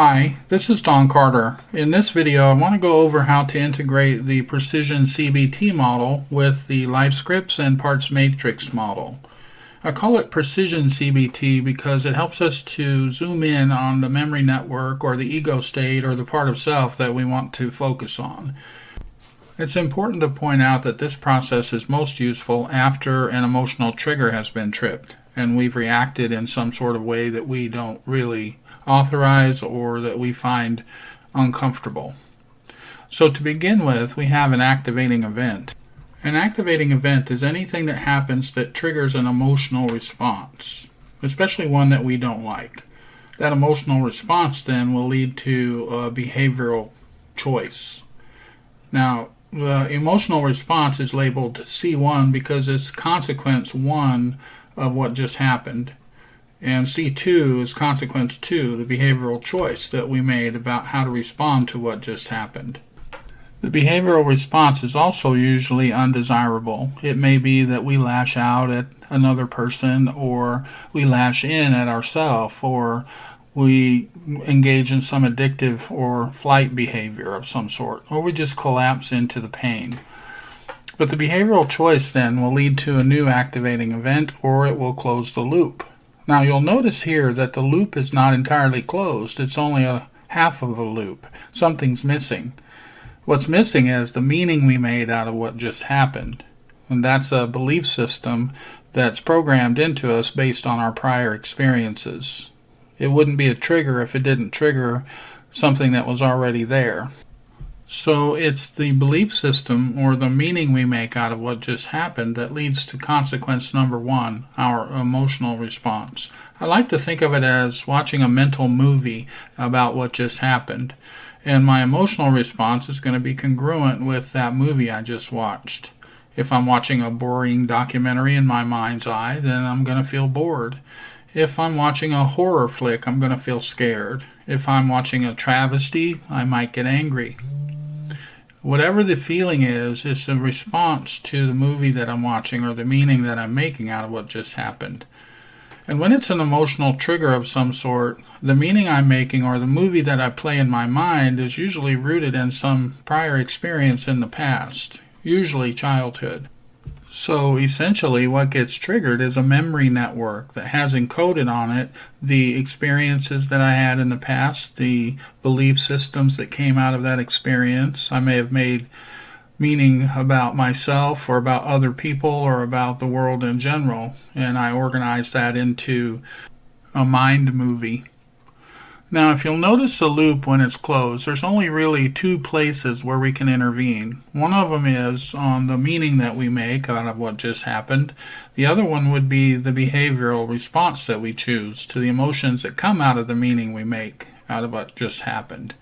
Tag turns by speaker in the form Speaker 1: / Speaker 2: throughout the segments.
Speaker 1: Hi, this is Don Carter. In this video, I want to go over how to integrate the Precision CBT model with the life scripts and parts matrix model. I call it Precision CBT because it helps us to zoom in on the memory network or the ego state or the part of self that we want to focus on. It's important to point out that this process is most useful after an emotional trigger has been tripped and we've reacted in some sort of way that we don't really authorize or that we find uncomfortable. So to begin with, we have an activating event. An activating event is anything that happens that triggers an emotional response, especially one that we don't like. That emotional response then will lead to a behavioral choice. Now, the emotional response is labeled C1 because it's consequence 1 of what just happened. And C2 is consequence 2, the behavioral choice that we made about how to respond to what just happened. The behavioral response is also usually undesirable. It may be that we lash out at another person, or we lash in at ourselves, or we engage in some addictive or flight behavior of some sort, or we just collapse into the pain. But the behavioral choice then will lead to a new activating event, or it will close the loop. Now you'll notice here that the loop is not entirely closed. It's only a half of a loop. Something's missing. What's missing is the meaning we made out of what just happened. And that's a belief system that's programmed into us based on our prior experiences. It wouldn't be a trigger if it didn't trigger something that was already there. So it's the belief system or the meaning we make out of what just happened that leads to consequence number 1, our emotional response. I like to think of it as watching a mental movie about what just happened. And my emotional response is going to be congruent with that movie I just watched. If I'm watching a boring documentary in my mind's eye, then I'm going to feel bored. If I'm watching a horror flick, I'm going to feel scared. If I'm watching a travesty, I might get angry. Whatever the feeling is, it's a response to the movie that I'm watching or the meaning that I'm making out of what just happened. And when it's an emotional trigger of some sort, the meaning I'm making or the movie that I play in my mind is usually rooted in some prior experience in the past, usually childhood. So essentially what gets triggered is a memory network that has encoded on it the experiences that I had in the past, the belief systems that came out of that experience. I may have made meaning about myself or about other people or about the world in general, and I organized that into a mind movie. Now, if you'll notice the loop when it's closed, there's only really 2 places where we can intervene. One of them is on the meaning that we make out of what just happened. The other one would be the behavioral response that we choose to the emotions that come out of the meaning we make out of what just happened.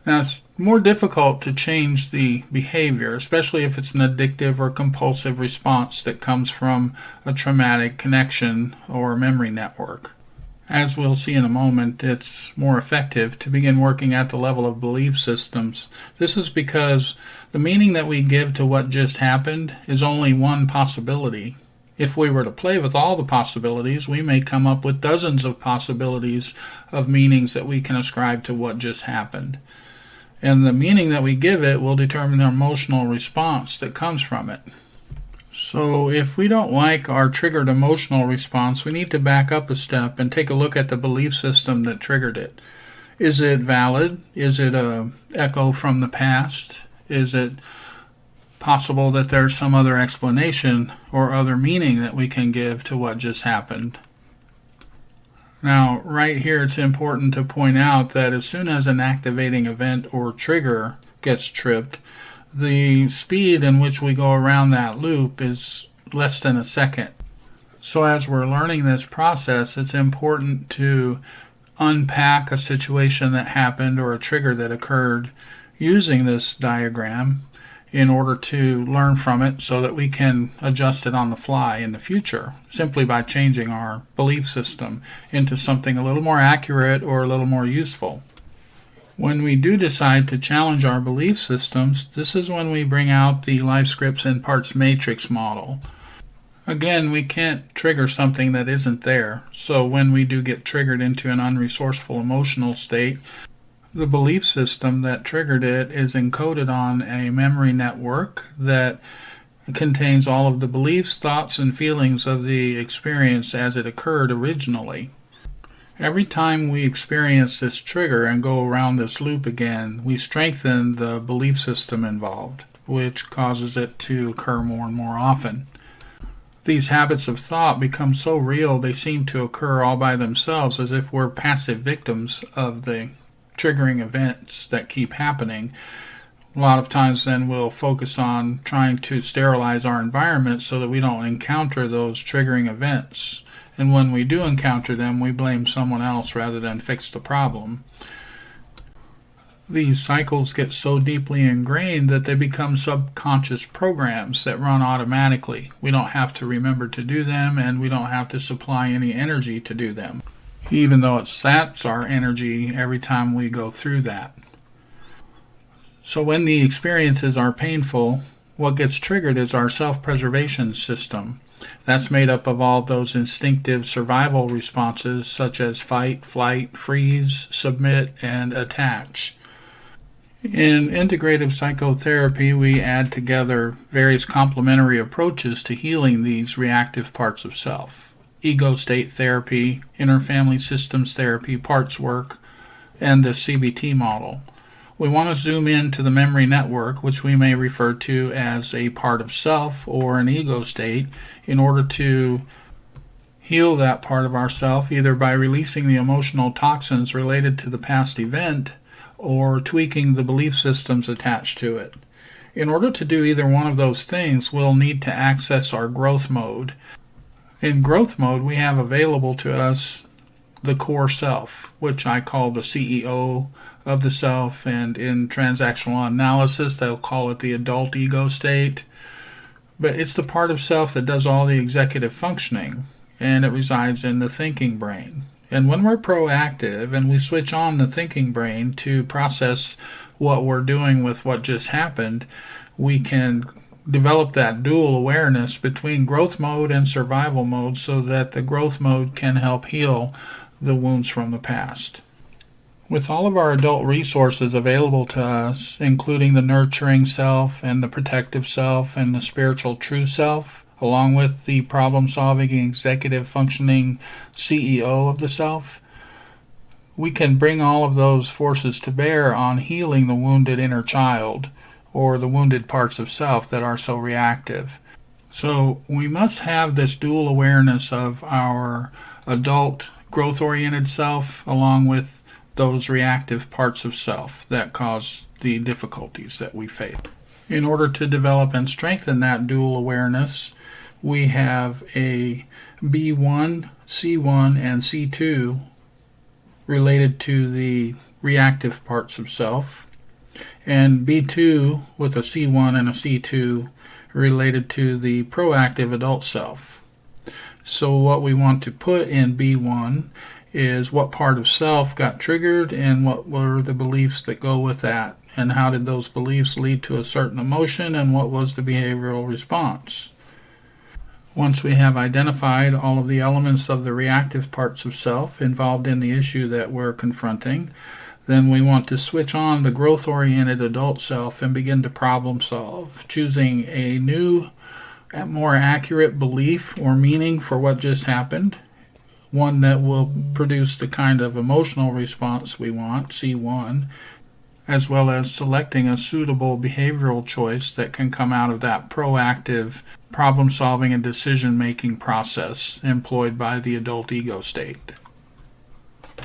Speaker 1: Now, it's more difficult to change the behavior, especially if it's an addictive or compulsive response that comes from a traumatic connection or memory network. As we'll see in a moment, it's more effective to begin working at the level of belief systems. This is because the meaning that we give to what just happened is only one possibility. If we were to play with all the possibilities, we may come up with dozens of possibilities of meanings that we can ascribe to what just happened. And the meaning that we give it will determine the emotional response that comes from it. So if we don't like our triggered emotional response, we need to back up a step and take a look at the belief system that triggered it. Is it valid? Is it an echo from the past? Is it possible that there's some other explanation or other meaning that we can give to what just happened? Now, right here, it's important to point out that as soon as an activating event or trigger gets tripped, the speed in which we go around that loop is less than a second. So as we're learning this process, it's important to unpack a situation that happened or a trigger that occurred using this diagram in order to learn from it so that we can adjust it on the fly in the future, simply by changing our belief system into something a little more accurate or a little more useful. When we do decide to challenge our belief systems, this is when we bring out the life scripts and parts matrix model. Again, we can't trigger something that isn't there. So when we do get triggered into an unresourceful emotional state, the belief system that triggered it is encoded on a memory network that contains all of the beliefs, thoughts, and feelings of the experience as it occurred originally. Every time we experience this trigger and go around this loop again, we strengthen the belief system involved, which causes it to occur more and more often. These habits of thought become so real they seem to occur all by themselves, as if we're passive victims of the triggering events that keep happening. A lot of times then we'll focus on trying to sterilize our environment so that we don't encounter those triggering events. And when we do encounter them, we blame someone else rather than fix the problem. These cycles get so deeply ingrained that they become subconscious programs that run automatically. We don't have to remember to do them, and we don't have to supply any energy to do them, even though it saps our energy every time we go through that. So when the experiences are painful, what gets triggered is our self-preservation system. That's made up of all those instinctive survival responses such as fight, flight, freeze, submit, and attach. In integrative psychotherapy, we add together various complementary approaches to healing these reactive parts of self. Ego state therapy, inner family systems therapy, parts work, and the CBT model. We want to zoom into the memory network, which we may refer to as a part of self or an ego state, in order to heal that part of ourself, either by releasing the emotional toxins related to the past event or tweaking the belief systems attached to it. In order to do either one of those things, we'll need to access our growth mode. In growth mode, we have available to us the core self, which I call the CEO of the self, and in transactional analysis they'll call it the adult ego state. But it's the part of self that does all the executive functioning, and it resides in the thinking brain. And when we're proactive and we switch on the thinking brain to process what we're doing with what just happened, we can develop that dual awareness between growth mode and survival mode so that the growth mode can help heal the wounds from the past. With all of our adult resources available to us, including the nurturing self and the protective self and the spiritual true self, along with the problem-solving executive functioning CEO of the self, we can bring all of those forces to bear on healing the wounded inner child or the wounded parts of self that are so reactive. So we must have this dual awareness of our adult growth-oriented self along with those reactive parts of self that cause the difficulties that we face. In order to develop and strengthen that dual awareness, we have a B1, C1, and C2 related to the reactive parts of self, and B2 with a C1 and a C2 related to the proactive adult self. So what we want to put in B1 is what part of self got triggered and what were the beliefs that go with that, and how did those beliefs lead to a certain emotion and what was the behavioral response. Once we have identified all of the elements of the reactive parts of self involved in the issue that we're confronting, then we want to switch on the growth-oriented adult self and begin to problem solve, choosing a new, more accurate belief or meaning for what just happened, one that will produce the kind of emotional response we want, C1, as well as selecting a suitable behavioral choice that can come out of that proactive problem-solving and decision-making process employed by the adult ego state.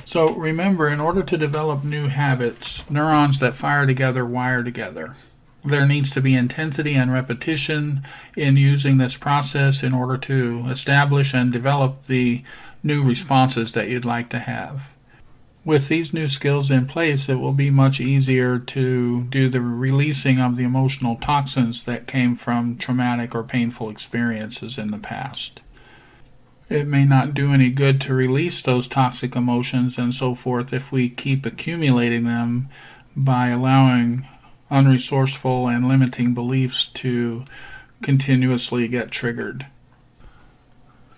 Speaker 1: So remember, in order to develop new habits, neurons that fire together wire together. There needs to be intensity and repetition in using this process in order to establish and develop the new responses that you'd like to have. With these new skills in place, it will be much easier to do the releasing of the emotional toxins that came from traumatic or painful experiences in the past. It may not do any good to release those toxic emotions and so forth if we keep accumulating them by allowing unresourceful and limiting beliefs to continuously get triggered.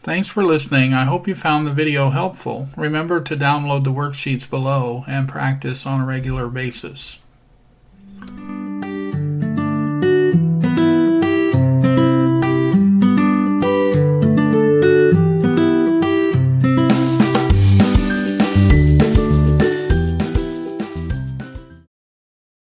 Speaker 1: Thanks for listening. I hope you found the video helpful. Remember to download the worksheets below and practice on a regular basis.